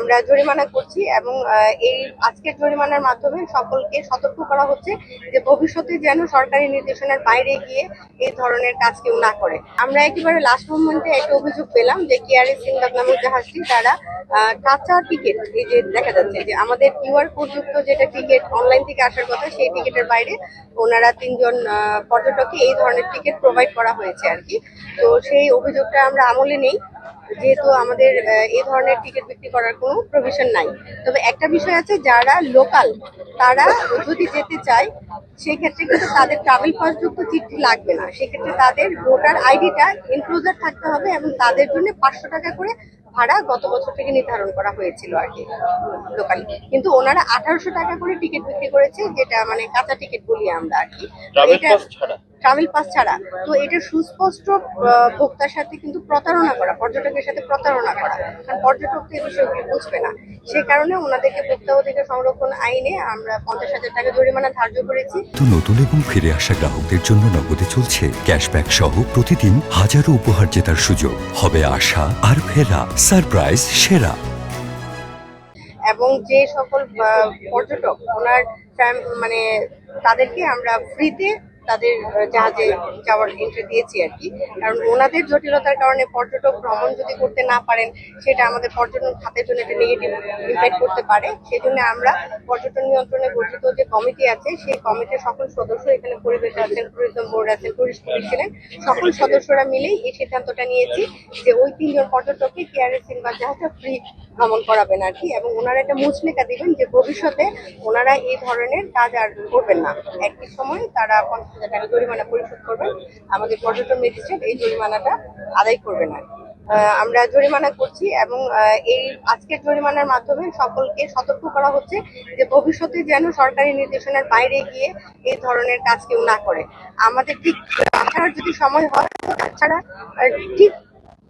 আমরা জরিমানা করছি এবং এই আজকের জরিমানার মাধ্যমে সকলকে সতর্ক করা হচ্ছে যে ভবিষ্যতে যেন সরকারি নির্দেশনার বাইরে গিয়ে এই ধরনের কাজ কেউ না করে। আমরা একেবারে লাস্ট মোমেন্টে একটা অভিযোগ পেলাম যে কেআরএস সিন্দাব নামক জাহাজটি তারা কাঁচা টিকিট, এই যে দেখা যাচ্ছে যে আমাদের কিউআর কোড যুক্ত যেটা টিকিট অনলাইন থেকে আসার কথা সেই টিকিটের বাইরে ওনারা ৩ জন পর্যটককে এই ধরনের টিকিট প্রোভাইড করা হয়েছে আর কি। তো সেই অভিযোগটা আমরা আমলে নেই, যেহেতু আমাদের এই ধরনের টিকিট বিক্রি করার কোনো প্রভিশন নাই। তবে একটা বিষয় আছে, যারা লোকাল তারা যদি যেতে চায় সেক্ষেত্রে কিন্তু তাদের ট্রাভেল পাস যুক্ত চিঠি লাগবে না, সেক্ষেত্রে তাদের ভোটার আইডিটা ইনক্লুজেড থাকতে হবে এবং তাদের জন্য ৫০০ টাকা করে ভাড়া গত বছর থেকে নির্ধারণ করা হয়েছিল আর কি লোকালি, কিন্তু ওনারা ১৮০০ টাকা করে টিকিট বিক্রি করেছে, যেটা মানে কাঁচা টিকিট বলি আমরা আর কি। এটা ট্রাভেল পাস ছাড়া। তো এটা সুস্পষ্ট ভোক্তার সাথে কিন্তু প্রতারণা করা, পর্যটকের সাথে প্রতারণা করা, কারণ পর্যটক তো এই বিষয়গুলো বুঝবে না। সে কারণে ওনাদেরকে ভোক্তা অধিকার সংরক্ষণ আইনে আমরা ৫০,০০০ টাকা জরিমানা ধার্য করেছি। তো নতুন এবং ফিরে আসা গ্রাহকদের জন্য নগদে চলছে ক্যাশব্যাক সহ প্রতিদিন হাজারো উপহার জেতার সুযোগ। হবে আশা আর ফেরা, সারপ্রাইজ সেরা। এবং যে সকল পর্যটক ওনার মানে তাদেরকে আমরা ফ্রিতে তাদের জাহাজে যাওয়ার এন্ট্রি দিয়েছি আর কি, কারণ ওনাদের জটিলতার কারণে পর্যটক ভ্রমণ যদি করতে না পারেন সেটা আমাদের পর্যটন খাতের জন্য একটা নেগেটিভ ইম্প্যাক্ট করতে পারে। সেই জন্য আমরা পর্যটন নিয়ন্ত্রণে গঠিত যে কমিটি আছে সেই কমিটির সকল সদস্য, এখানে পরিবেশ আছেন, ট্যুরিজম বোর্ড আছেন, টুরিস্ট পুলিশ ছিলেন, সকল সদস্যরা মিলেই এই সিদ্ধান্তটা নিয়েছি যে ওই ৩ জন পর্যটককে কেআরএস সিনবাদ জাহাজে ফ্রি ভ্রমণ করাবেন আর কি, এবং ওনারা একটা মুচলেখা দিবেন যে ভবিষ্যতে ওনারা এই ধরনের কাজ আর করবেন না। একই সময় তারা ৫০,০০০ টাকা জরিমানা পরিশোধ করবেন, আমাদের পর্যটন ম্যাজিস্ট্রেট এই জরিমানাটা আদায় করবেন আর কি। আমরা জরিমানা করছি এবং এই আজকের জরিমানার মাধ্যমে সকলকে সতর্ক করা হচ্ছে যে ভবিষ্যতে যেন সরকারি নির্দেশনার বাইরে গিয়ে এই ধরনের কাজ কেউ না করে। আমাদের ঠিক আসার যদি সময় হয়, তাছাড়া ঠিক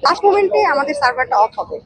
লাস্ট মোমেন্টে আমাদের সার্ভারটা অফ হবে।